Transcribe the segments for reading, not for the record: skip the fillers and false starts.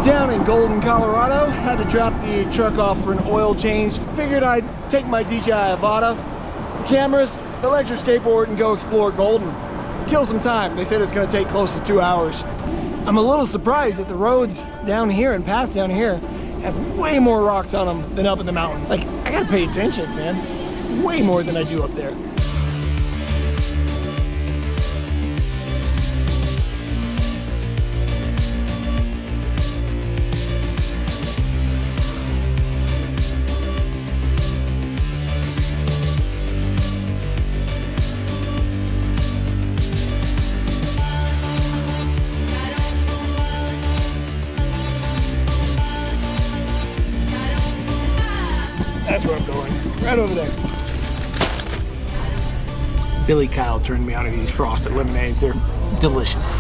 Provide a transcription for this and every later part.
Down in Golden, Colorado, had to drop the truck off for an oil change. Figured I'd take my DJI Avata, cameras, electric skateboard, and go explore Golden. Kill some time. They said it's gonna take close to 2 hours. I'm a little surprised that the roads down here and past down here have way more rocks on them than up in the mountain. Like, I gotta pay attention, man. Way more than I do up there. That's where I'm going, right over there. Billy Kyle turned me on to these frosted lemonades. They're delicious.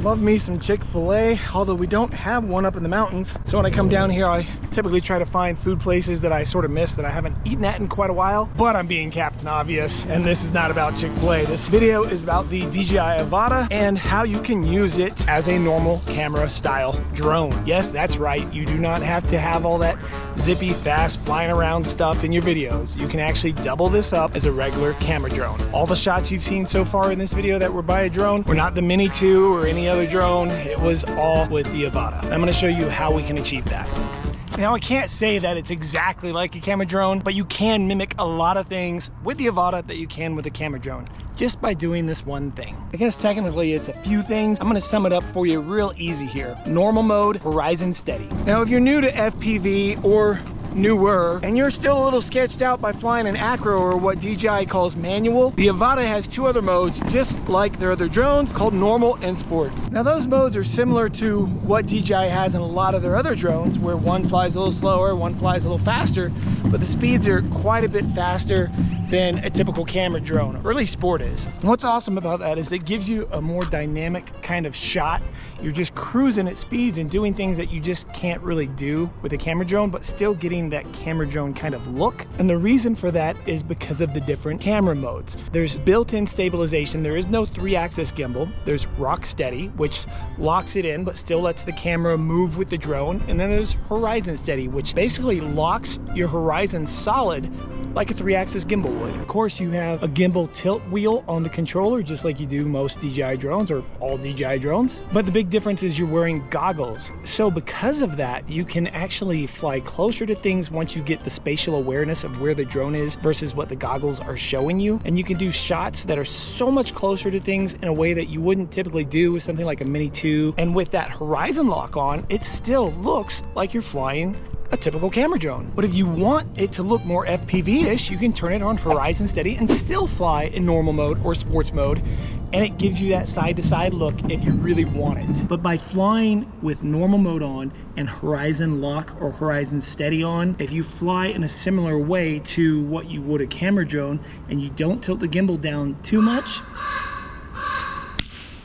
Love me some Chick-fil-A, although we don't have one up in the mountains. So when I come down here, I typically try to find food places that I sort of miss that I haven't eaten at in quite a while. But I'm being Captain Obvious, and this is not about Chick-fil-A. This video is about the DJI Avata and how you can use it as a normal camera style drone. Yes, that's right. You do not have to have all that zippy, fast, flying around stuff in your videos. You can actually double this up as a regular camera drone. All the shots you've seen so far in this video that were by a drone were not the Mini 2 or any other drone. It was all with the Avata. I'm gonna show you how we can achieve that. Now, I can't say that it's exactly like a camera drone, but you can mimic a lot of things with the Avata that you can with a camera drone just by doing this one thing. I guess technically it's a few things. I'm gonna sum it up for you real easy here. Normal mode, horizon steady. Now, if you're new to FPV or newer, and you're still a little sketched out by flying an acro or what DJI calls manual, the Avata has two other modes, just like their other drones, called normal and sport. Now those modes are similar to what DJI has in a lot of their other drones, where one flies a little slower, one flies a little faster, but the speeds are quite a bit faster than a typical camera drone, or at least sport is. And what's awesome about that is it gives you a more dynamic kind of shot. You're just cruising at speeds and doing things that you just can't really do with a camera drone, but still getting that camera drone kind of look. And the reason for that is because of the different camera modes. There's built-in stabilization. There is no 3-axis gimbal. There's Rocksteady, which locks it in, but still lets the camera move with the drone. And then there's HorizonSteady, which basically locks your horizon solid like a 3-axis gimbal would. Of course, you have a gimbal tilt wheel on the controller, just like you do most DJI drones or all DJI drones. But the big difference is you're wearing goggles. So because of that, you can actually fly closer to things once you get the spatial awareness of where the drone is versus what the goggles are showing you. And you can do shots that are so much closer to things in a way that you wouldn't typically do with something like a Mini 2. And with that horizon lock on, it still looks like you're flying a typical camera drone. But if you want it to look more FPV-ish, you can turn it on horizon steady and still fly in normal mode or sports mode, and it gives you that side-to-side look if you really want it. But by flying with normal mode on and horizon lock or horizon steady on, if you fly in a similar way to what you would a camera drone and you don't tilt the gimbal down too much,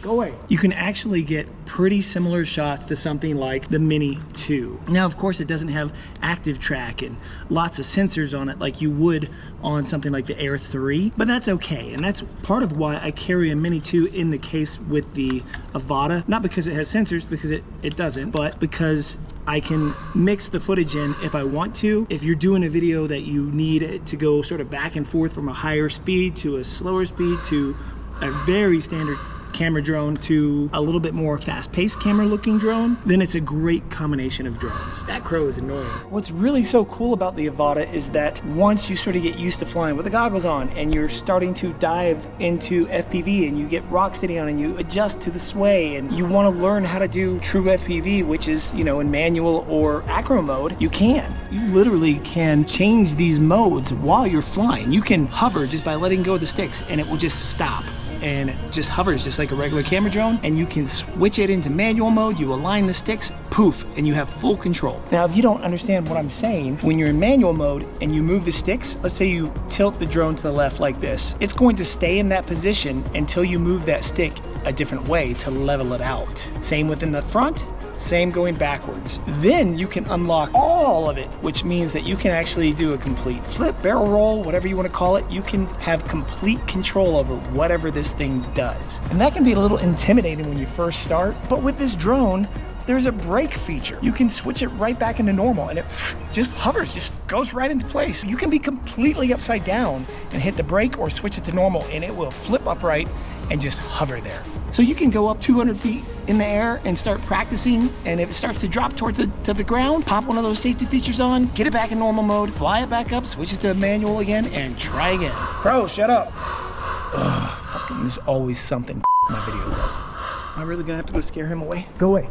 go away, you can actually get pretty similar shots to something like the Mini 2. Now, of course, it doesn't have active track and lots of sensors on it like you would on something like the Air 3, but that's okay. And that's part of why I carry a Mini 2 in the case with the Avata. Not because it has sensors, because it doesn't, but because I can mix the footage in if I want to. If you're doing a video that you need it to go sort of back and forth from a higher speed to a slower speed to a very standard camera drone to a little bit more fast-paced camera looking drone, then it's a great combination of drones. That crow is annoying. What's really so cool about the Avata is that once you sort of get used to flying with the goggles on and you're starting to dive into FPV and you get Rocksteady on and you adjust to the sway and you want to learn how to do true FPV, which is, you know, in manual or acro mode, you can. You literally can change these modes while you're flying. You can hover just by letting go of the sticks and it will just stop. And it just hovers just like a regular camera drone, and you can switch it into manual mode, you align the sticks, poof, and you have full control. Now, if you don't understand what I'm saying, when you're in manual mode and you move the sticks, let's say you tilt the drone to the left like this, it's going to stay in that position until you move that stick a different way to level it out. Same within the front, same going backwards. Then you can unlock all of it, which means that you can actually do a complete flip, barrel roll, whatever you want to call it. You can have complete control over whatever this thing does. And that can be a little intimidating when you first start, but with this drone, there's a brake feature. You can switch it right back into normal and it just hovers, just goes right into place. You can be completely upside down and hit the brake or switch it to normal and it will flip upright and just hover there. So you can go up 200 feet in the air and start practicing, and if it starts to drop towards the ground, pop one of those safety features on, get it back in normal mode, fly it back up, switch it to manual again, and try again. Bro, shut up. Ugh, fucking, there's always something my videos up. Am I really gonna have to go scare him away? Go away.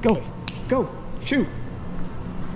Go away. Go. Shoot.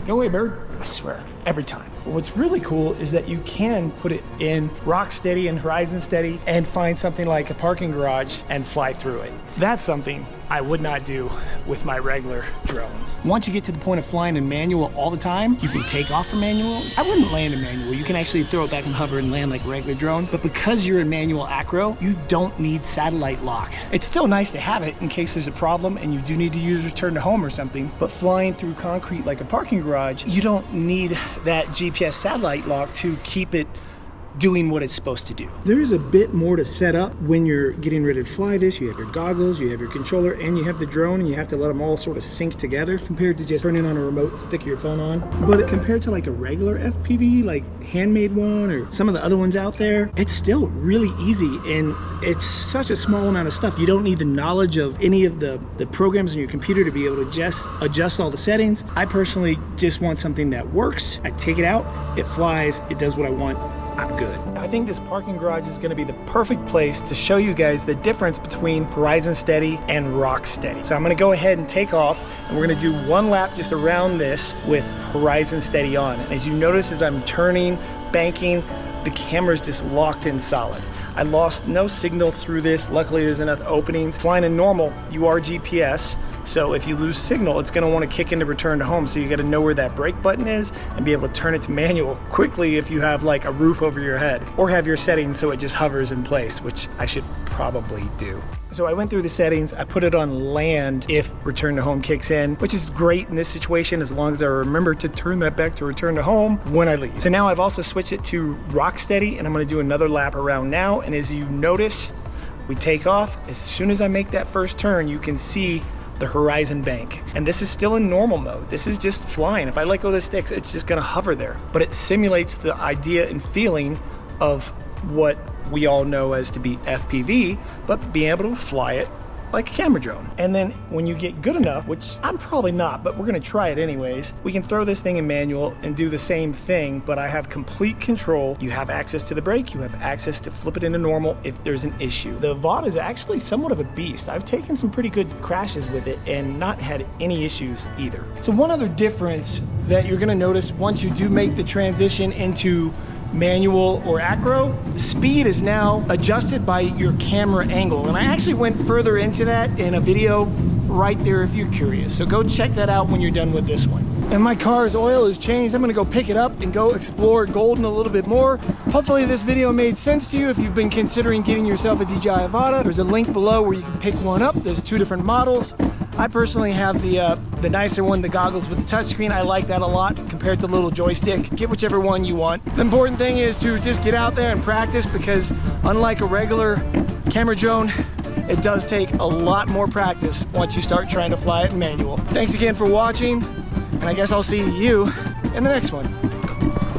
Go away, bird. I swear, every time. But what's really cool is that you can put it in Rocksteady and Horizonsteady and find something like a parking garage and fly through it. That's something I would not do with my regular drones. Once you get to the point of flying in manual all the time, you can take off from manual. I wouldn't land in manual. You can actually throw it back and hover and land like a regular drone. But because you're in manual acro, you don't need satellite lock. It's still nice to have it in case there's a problem and you do need to use return to home or something. But flying through concrete like a parking garage, you don't need that GPS satellite lock to keep it doing what it's supposed to do. There's a bit more to set up when you're getting ready to fly this. You have your goggles, you have your controller, and you have the drone, and you have to let them all sort of sync together compared to just turning on a remote, stick your phone on. But compared to like a regular FPV, like handmade one or some of the other ones out there, it's still really easy, and it's such a small amount of stuff. You don't need the knowledge of any of the programs on your computer to be able to just adjust all the settings. I personally just want something that works. I take it out, it flies, it does what I want. I'm good. I think this parking garage is going to be the perfect place to show you guys the difference between Horizonsteady and Rocksteady. So I'm going to go ahead and take off, and we're going to do one lap just around this with Horizonsteady on. And as you notice, as I'm turning, banking, the camera's just locked in solid. I lost no signal through this. Luckily, there's enough openings. Flying in normal, you are GPS. So if you lose signal, it's going to want to kick into return to home. So you got to know where that brake button is and be able to turn it to manual quickly if you have like a roof over your head, or have your settings so it just hovers in place, which I should probably do. So I went through the settings, I put it on land if return to home kicks in, which is great in this situation as long as I remember to turn that back to return to home when I leave. So now I've also switched it to Rocksteady, and I'm going to do another lap around now. And as you notice, we take off. As soon as I make that first turn, you can see the horizon bank. And this is still in normal mode. This is just flying. If I let go of the sticks, it's just gonna hover there. But it simulates the idea and feeling of what we all know as to be FPV, but being able to fly it like a camera drone. And then when you get good enough, which I'm probably not, but we're gonna try it anyways, we can throw this thing in manual and do the same thing, but I have complete control. You have access to the brake, you have access to flip it into normal if there's an issue. The Avata is actually somewhat of a beast. I've taken some pretty good crashes with it and not had any issues either. So one other difference that you're gonna notice once you do make the transition into manual or acro, speed is now adjusted by your camera angle. And I actually went further into that in a video right there if you're curious. So go check that out when you're done with this one. And my car's oil is changed. I'm gonna go pick it up and go explore Golden a little bit more. Hopefully this video made sense to you if you've been considering getting yourself a DJI Avata. There's a link below where you can pick one up. There's 2 different models. I personally have the nicer one, the goggles with the touchscreen. I like that a lot compared to the little joystick. Get whichever one you want. The important thing is to just get out there and practice, because unlike a regular camera drone, it does take a lot more practice once you start trying to fly it in manual. Thanks again for watching, and I guess I'll see you in the next one.